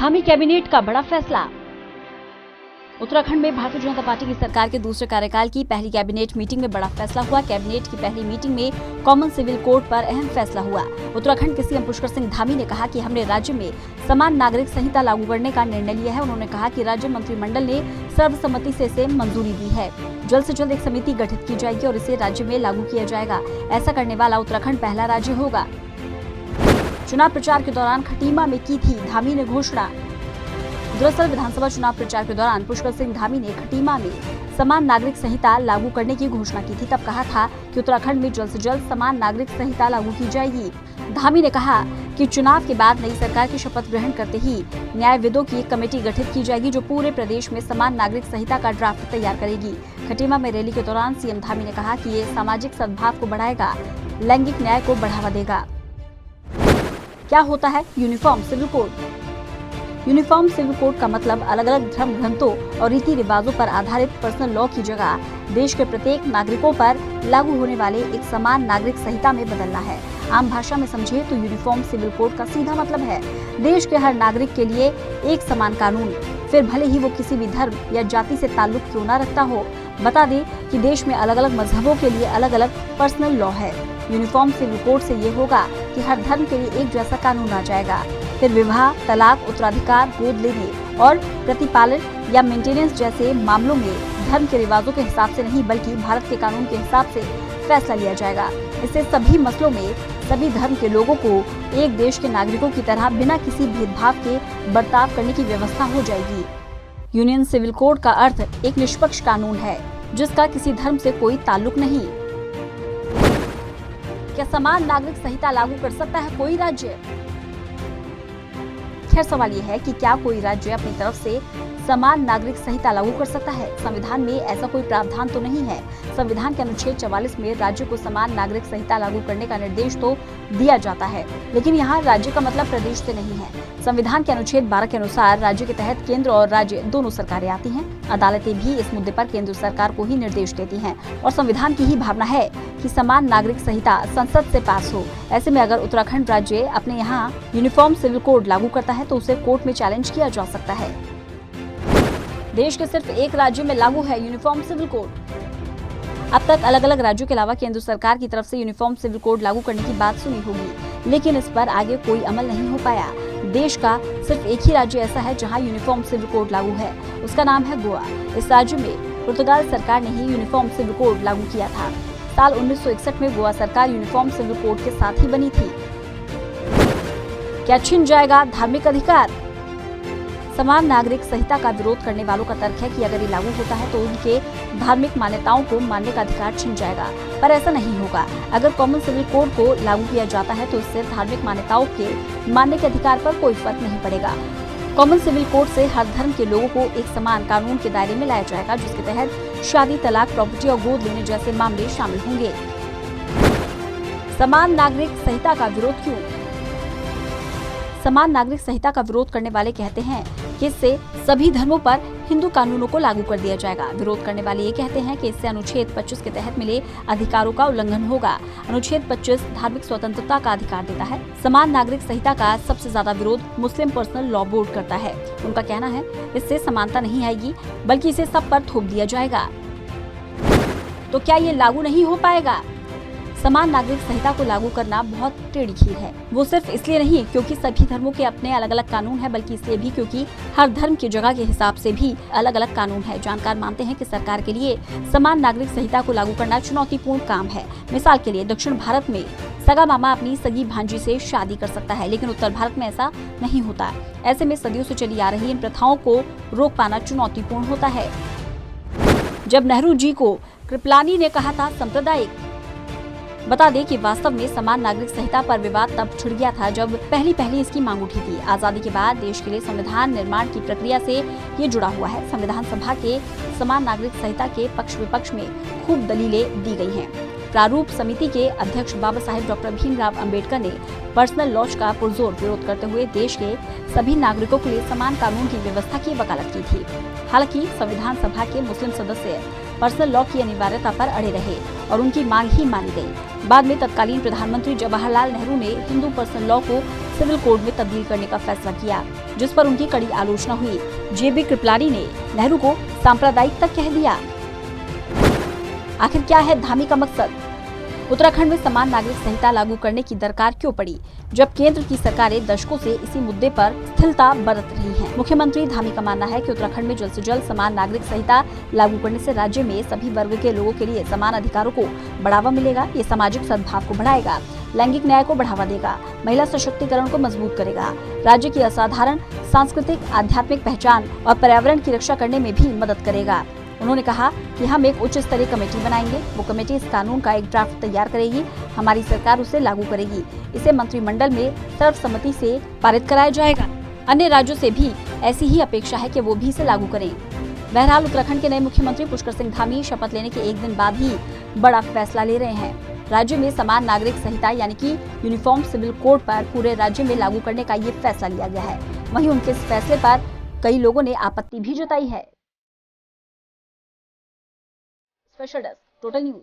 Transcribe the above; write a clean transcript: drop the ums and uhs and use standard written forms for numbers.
Dhami cabinet का बड़ा फैसला। उत्तराखंड में भारतीय जनता पार्टी की सरकार के दूसरे कार्यकाल की पहली कैबिनेट मीटिंग में बड़ा फैसला हुआ। कैबिनेट की पहली मीटिंग में कॉमन सिविल कोड पर अहम फैसला हुआ। उत्तराखंड के सीएम पुष्कर सिंह धामी ने कहा कि हमने राज्य में समान नागरिक संहिता लागू करने का निर्णय लिया है। उन्होंने कहा कि राज्य मंत्रिमंडल ने सर्वसम्मति से इसे मंजूरी दी है। जल्द से जल्द एक समिति गठित की जाएगी और इसे राज्य में लागू किया जाएगा। ऐसा करने वाला उत्तराखंड पहला राज्य होगा। चुनाव प्रचार के दौरान खटीमा में की थी धामी ने घोषणा। दरअसल विधानसभा चुनाव प्रचार के दौरान पुष्कर सिंह धामी ने खटीमा में समान नागरिक संहिता लागू करने की घोषणा की थी। तब कहा था कि उत्तराखंड में जल्द से जल्द समान नागरिक संहिता लागू की जाएगी। धामी ने कहा कि चुनाव के बाद नई सरकार की शपथ ग्रहण करते ही न्यायविदों की एक कमेटी गठित की जाएगी जो पूरे प्रदेश में समान नागरिक संहिता का ड्राफ्ट तैयार करेगी। खटीमा में रैली के दौरान सीएम धामी ने कहा कि ये सामाजिक सद्भाव को बढ़ाएगा, लैंगिक न्याय को बढ़ावा देगा। क्या होता है uniform civil code? Uniform civil code का मतलब अलग अलग धर्म ग्रंथों और रीति रिवाजों पर आधारित पर्सनल लॉ की जगह देश के प्रत्येक नागरिकों पर लागू होने वाले एक समान नागरिक संहिता में बदलना है। आम भाषा में समझे तो यूनिफॉर्म सिविल कोड का सीधा मतलब है देश के हर नागरिक के लिए एक समान कानून, फिर भले ही वो किसी भी धर्म या जाति से ताल्लुक क्यों न रखता हो। बता दें कि देश में अलग अलग मजहबों के लिए अलग अलग पर्सनल लॉ है। यूनिफॉर्म सिविल कोड से ये होगा कि हर धर्म के लिए एक जैसा कानून आ जाएगा। फिर विवाह, तलाक, उत्तराधिकार, गोद लेने और प्रतिपालन या मेंटेनेंस जैसे मामलों में धर्म के रिवाजों के हिसाब से नहीं बल्कि भारत के कानून के हिसाब से फैसला लिया जाएगा। इससे सभी मसलों में सभी धर्म के लोगों को एक देश के नागरिकों की तरह बिना किसी भेदभाव के बर्ताव करने की व्यवस्था हो जाएगी। यूनियन सिविल कोड का अर्थ एक निष्पक्ष कानून है जिसका किसी धर्म से कोई ताल्लुक नहीं। क्या समान नागरिक संहिता लागू कर सकता है कोई राज्य? खैर सवाल ये है कि क्या कोई राज्य अपनी तरफ से समान नागरिक संहिता लागू कर सकता है? संविधान में ऐसा कोई प्रावधान तो नहीं है। संविधान के अनुच्छेद 44 में राज्य को समान नागरिक संहिता लागू करने का निर्देश तो दिया जाता है, लेकिन यहाँ राज्य का मतलब प्रदेश से नहीं है। संविधान के अनुच्छेद 12 के अनुसार राज्य के तहत केंद्र और राज्य दोनों सरकारें आती हैं। अदालतें भी इस मुद्दे पर केंद्र सरकार को ही निर्देश देती हैं और संविधान की ही भावना है कि समान नागरिक संहिता संसद से पास हो। ऐसे में अगर उत्तराखंड राज्य अपने यहाँ यूनिफॉर्म सिविल कोड लागू करता है तो उसे कोर्ट में चैलेंज किया जा सकता है। देश के सिर्फ एक राज्य में लागू है यूनिफॉर्म सिविल कोड। अब तक अलग अलग राज्यों के अलावा केंद्र सरकार की तरफ से यूनिफॉर्म सिविल कोड लागू करने की बात सुनी होगी, लेकिन इस पर आगे कोई अमल नहीं हो पाया। देश का सिर्फ एक ही राज्य ऐसा है जहां यूनिफॉर्म सिविल कोड लागू है, उसका नाम है गोवा। इस राज्य में पुर्तगाल सरकार ने ही यूनिफॉर्म सिविल कोड लागू किया था। साल 1961 में गोवा सरकार यूनिफॉर्म सिविल कोड के साथ ही बनी थी। क्या छिन जाएगा धार्मिक अधिकार? समान नागरिक संहिता का विरोध करने वालों का तर्क है कि अगर ये लागू होता है तो उनके धार्मिक मान्यताओं को मानने का अधिकार छिन जाएगा, पर ऐसा नहीं होगा। अगर कॉमन सिविल कोड को लागू किया जाता है तो इससे धार्मिक मान्यताओं के मानने के अधिकार पर कोई फर्क नहीं पड़ेगा। कॉमन सिविल कोड से हर धर्म के लोगों को एक समान कानून के दायरे में लाया जाएगा, जिसके तहत शादी, तलाक, प्रॉपर्टी और गोद लेने जैसे मामले शामिल होंगे। समान नागरिक संहिता का विरोध क्यों? समान नागरिक संहिता का विरोध करने वाले कहते हैं कि इससे सभी धर्मों पर हिंदू कानूनों को लागू कर दिया जाएगा। विरोध करने वाले ये कहते हैं कि इससे अनुच्छेद 25 के तहत मिले अधिकारों का उल्लंघन होगा। अनुच्छेद 25 धार्मिक स्वतंत्रता का अधिकार देता है। समान नागरिक संहिता का सबसे ज्यादा विरोध मुस्लिम पर्सनल लॉ बोर्ड करता है। उनका कहना है इससे समानता नहीं आएगी बल्कि इसे सब पर थोप दिया जाएगा। तो क्या ये लागू नहीं हो पाएगा? समान नागरिक संहिता को लागू करना बहुत टेढ़ी खीर है। वो सिर्फ इसलिए नहीं क्योंकि सभी धर्मों के अपने अलग अलग कानून है, बल्कि इसलिए भी क्योंकि हर धर्म की जगह के हिसाब से भी अलग अलग कानून है। जानकार मानते हैं कि सरकार के लिए समान नागरिक संहिता को लागू करना चुनौतीपूर्ण काम है। मिसाल के लिए दक्षिण भारत में सगा मामा अपनी सगी भांजी से शादी कर सकता है, लेकिन उत्तर भारत में ऐसा नहीं होता। ऐसे में सदियों से चली आ रही इन प्रथाओं को रोक पाना चुनौतीपूर्ण होता है। जब नेहरू जी को कृपलानी ने कहा था सांप्रदायिक, बता दें कि वास्तव में समान नागरिक संहिता पर विवाद तब छिड़ गया था जब पहली इसकी मांग उठी थी। आजादी के बाद देश के लिए संविधान निर्माण की प्रक्रिया से ये जुड़ा हुआ है। संविधान सभा के समान नागरिक संहिता के पक्ष विपक्ष में खूब दलीलें दी गई हैं। प्रारूप समिति के अध्यक्ष बाबा साहेब डॉक्टर भीमराव अंबेडकर ने पर्सनल लॉ का पुरजोर विरोध करते हुए देश के सभी नागरिकों के लिए समान कानून की व्यवस्था की वकालत की थी। हालांकि संविधान सभा के मुस्लिम सदस्य पर्सनल लॉ की अनिवार्यता पर अड़े रहे और उनकी मांग ही मानी गई। बाद में तत्कालीन प्रधानमंत्री जवाहरलाल नेहरू ने हिंदू पर्सनल लॉ को सिविल कोड में तब्दील करने का फैसला किया, जिस पर उनकी कड़ी आलोचना हुई। जेबी कृपलानी ने नेहरू को सांप्रदायिक तक कह दिया। आखिर क्या है धामी का मकसद? उत्तराखंड में समान नागरिक संहिता लागू करने की दरकार क्यों पड़ी, जब केंद्र की सरकारें दशकों से इसी मुद्दे पर स्थिरता बरत रही हैं। मुख्यमंत्री धामी का मानना है कि उत्तराखंड में जल्द से जल्द समान नागरिक संहिता लागू करने से राज्य में सभी वर्ग के लोगों के लिए समान अधिकारों को बढ़ावा मिलेगा। ये सामाजिक सद्भाव को बढ़ाएगा, लैंगिक न्याय को बढ़ावा देगा, महिला सशक्तिकरण को मजबूत करेगा, राज्य की असाधारण सांस्कृतिक आध्यात्मिक पहचान और पर्यावरण की रक्षा करने में भी मदद करेगा। उन्होंने कहा कि हम एक उच्च स्तरीय कमेटी बनाएंगे। वो कमेटी इस कानून का एक ड्राफ्ट तैयार करेगी, हमारी सरकार उसे लागू करेगी, इसे मंत्रिमंडल में सर्वसम्मति से पारित कराया जाएगा। अन्य राज्यों से भी ऐसी ही अपेक्षा है कि वो भी इसे लागू करें। बहरहाल उत्तराखंड के नए मुख्यमंत्री पुष्कर सिंह धामी शपथ लेने के एक दिन बाद ही बड़ा फैसला ले रहे हैं। राज्य में समान नागरिक संहिता यानी कि यूनिफॉर्म सिविल कोड पर पूरे राज्य में लागू करने का ये फैसला लिया गया है। वहीं उनके इस फैसले पर कई लोगों ने आपत्ति भी जताई है। Special desk, total news.